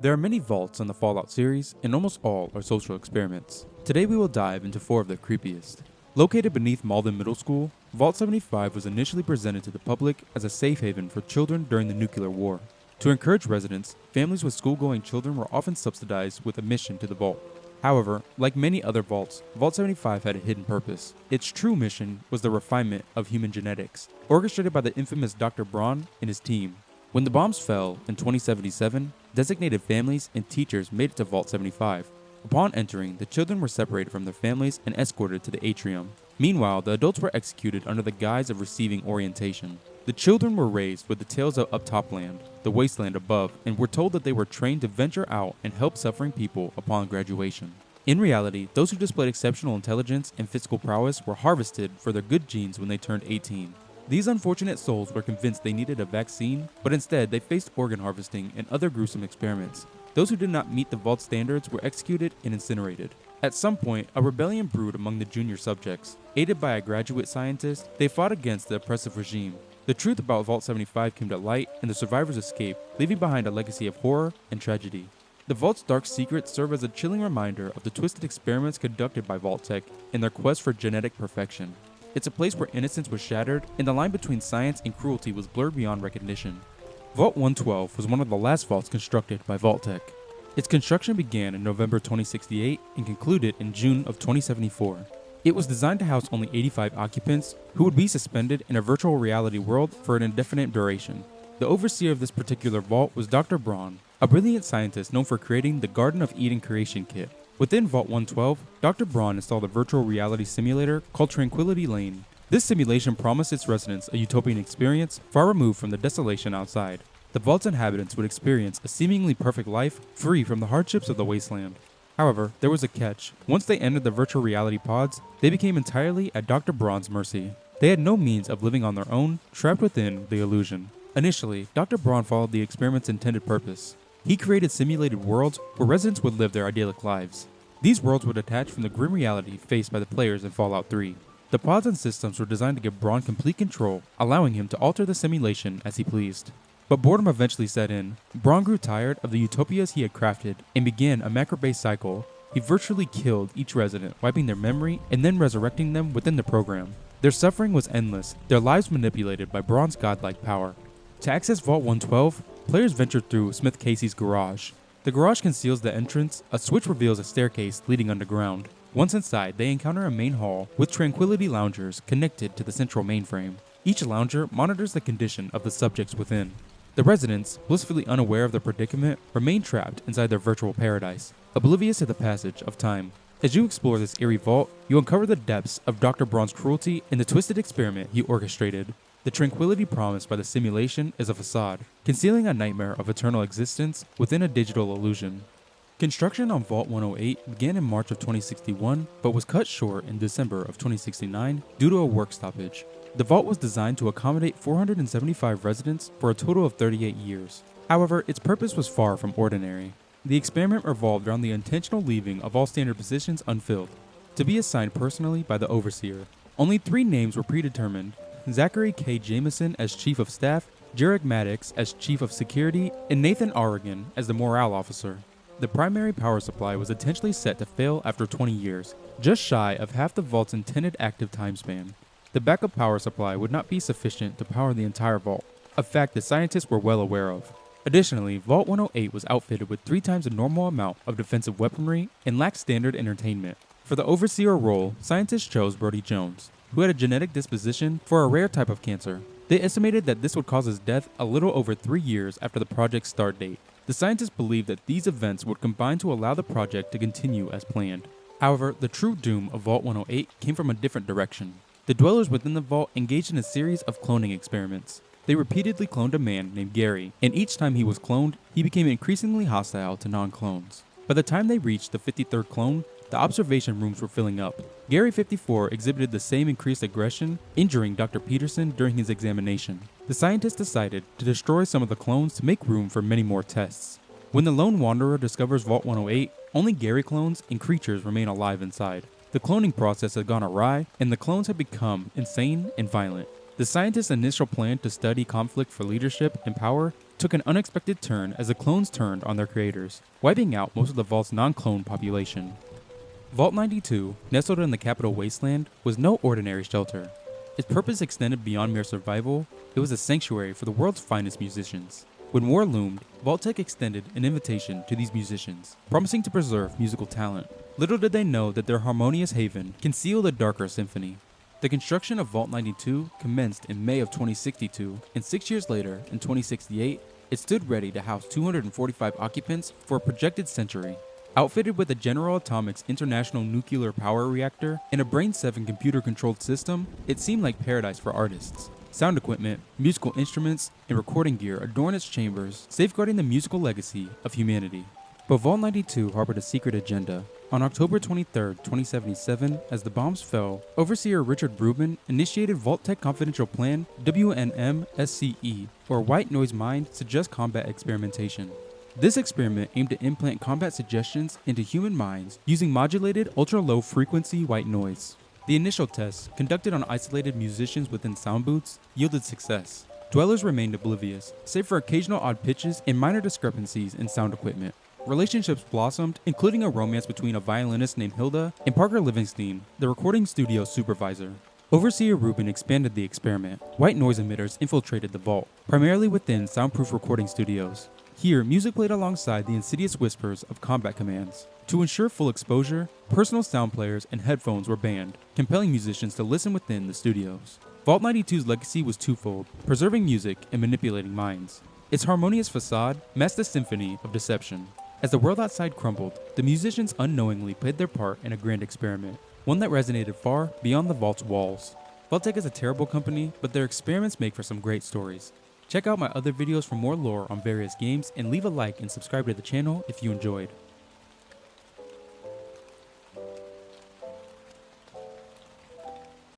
There are many vaults in the Fallout series, and almost all are social experiments. Today we will dive into 4 of the creepiest. Located beneath Malden Middle School, Vault 75 was initially presented to the public as a safe haven for children during the nuclear war. To encourage residents, families with school-going children were often subsidized with admission to the vault. However, like many other vaults, Vault 75 had a hidden purpose. Its true mission was the refinement of human genetics, orchestrated by the infamous Dr. Braun and his team. When the bombs fell in 2077, designated families and teachers made it to Vault 75. Upon entering, the children were separated from their families and escorted to the atrium. Meanwhile, the adults were executed under the guise of receiving orientation. The children were raised with the tales of Uptopland, the wasteland above, and were told that they were trained to venture out and help suffering people upon graduation. In reality, those who displayed exceptional intelligence and physical prowess were harvested for their good genes when they turned 18. These unfortunate souls were convinced they needed a vaccine, but instead they faced organ harvesting and other gruesome experiments. Those who did not meet the vault standards were executed and incinerated. At some point, a rebellion brewed among the junior subjects. Aided by a graduate scientist, they fought against the oppressive regime. The truth about Vault 75 came to light, and the survivors escaped, leaving behind a legacy of horror and tragedy. The Vault's dark secrets serve as a chilling reminder of the twisted experiments conducted by vault-tec in their quest for genetic perfection. It's a place where innocence was shattered, and the line between science and cruelty was blurred beyond recognition. Vault 112 was one of the last vaults constructed by vault-tec. Its construction began in November 2068 and concluded in June of 2074. It was designed to house only 85 occupants who would be suspended in a virtual reality world for an indefinite duration. The overseer of this particular vault was Dr. Braun, a brilliant scientist known for creating the Garden of Eden creation kit. Within Vault 112, Dr. Braun installed a virtual reality simulator called Tranquility Lane. This simulation promised its residents a utopian experience far removed from the desolation outside. The vault's inhabitants would experience a seemingly perfect life free from the hardships of the wasteland. However, there was a catch. Once they entered the virtual reality pods, they became entirely at Dr. Braun's mercy. They had no means of living on their own, trapped within the illusion. Initially, Dr. Braun followed the experiment's intended purpose. He created simulated worlds where residents would live their idyllic lives. These worlds would detach from the grim reality faced by the players in Fallout 3. The pods and systems were designed to give Braun complete control, allowing him to alter the simulation as he pleased. But boredom eventually set in. Braun grew tired of the utopias he had crafted and began a macro-based cycle. He virtually killed each resident, wiping their memory and then resurrecting them within the program. Their suffering was endless, their lives manipulated by Braun's godlike power. To access Vault 112, players ventured through Smith Casey's garage. The garage conceals the entrance. A switch reveals a staircase leading underground. Once inside, they encounter a main hall with tranquility loungers connected to the central mainframe. Each lounger monitors the condition of the subjects within. The residents, blissfully unaware of their predicament, remain trapped inside their virtual paradise, oblivious to the passage of time. As you explore this eerie vault, you uncover the depths of Dr. Braun's cruelty and the twisted experiment he orchestrated. The tranquility promised by the simulation is a facade, concealing a nightmare of eternal existence within a digital illusion. Construction on Vault 108 began in March of 2061, but was cut short in December of 2069 due to a work stoppage. The vault was designed to accommodate 475 residents for a total of 38 years. However, its purpose was far from ordinary. The experiment revolved around the intentional leaving of all standard positions unfilled, to be assigned personally by the overseer. Only 3 names were predetermined: Zachary K. Jameson as Chief of Staff, Jarek Maddox as Chief of Security, and Nathan Oregon as the Morale Officer. The primary power supply was intentionally set to fail after 20 years, just shy of half the vault's intended active time span. The backup power supply would not be sufficient to power the entire vault, a fact the scientists were well aware of. Additionally, Vault 108 was outfitted with 3 times the normal amount of defensive weaponry and lacked standard entertainment. For the overseer role, scientists chose Brody Jones, who had a genetic disposition for a rare type of cancer. They estimated that this would cause his death a little over 3 years after the project's start date. The scientists believed that these events would combine to allow the project to continue as planned. However, the true doom of Vault 108 came from a different direction. The dwellers within the vault engaged in a series of cloning experiments. They repeatedly cloned a man named Gary, and each time he was cloned, he became increasingly hostile to non-clones. By the time they reached the 53rd clone, the observation rooms were filling up. Gary 54 exhibited the same increased aggression, injuring Dr. Peterson during his examination. The scientists decided to destroy some of the clones to make room for many more tests. When the lone wanderer discovers Vault 108, only Gary clones and creatures remain alive inside. The cloning process had gone awry, and the clones had become insane and violent. The scientists' initial plan to study conflict for leadership and power took an unexpected turn as the clones turned on their creators, wiping out most of the Vault's non-clone population. Vault 92, nestled in the capital wasteland, was no ordinary shelter. Its purpose extended beyond mere survival. It was a sanctuary for the world's finest musicians. When war loomed, vault-tec extended an invitation to these musicians, promising to preserve musical talent. Little did they know that their harmonious haven concealed a darker symphony. The construction of Vault 92 commenced in May of 2062, and 6 years later, in 2068, it stood ready to house 245 occupants for a projected century. Outfitted with a General Atomics International Nuclear Power Reactor and a Brain 7 computer-controlled system, it seemed like paradise for artists. Sound equipment, musical instruments, and recording gear adorn its chambers, safeguarding the musical legacy of humanity. But Vault 92 harbored a secret agenda. On October 23, 2077, as the bombs fell, Overseer Richard Brueggemann initiated vault-tec Confidential Plan WNM-SCE, or White Noise Mind Suggest Combat Experimentation. This experiment aimed to implant combat suggestions into human minds using modulated ultra-low frequency white noise. The initial tests, conducted on isolated musicians within sound booths, yielded success. Dwellers remained oblivious, save for occasional odd pitches and minor discrepancies in sound equipment. Relationships blossomed, including a romance between a violinist named Hilda and Parker Livingston, the recording studio supervisor. Overseer Rubin expanded the experiment. White noise emitters infiltrated the vault, primarily within soundproof recording studios. Here, music played alongside the insidious whispers of combat commands. To ensure full exposure, personal sound players and headphones were banned, compelling musicians to listen within the studios. Vault 92's legacy was twofold: preserving music and manipulating minds. Its harmonious facade masked a symphony of deception. As the world outside crumbled, the musicians unknowingly played their part in a grand experiment, one that resonated far beyond the vault's walls. Vault-tec is a terrible company, but their experiments make for some great stories. Check out my other videos for more lore on various games, and leave a like and subscribe to the channel if you enjoyed.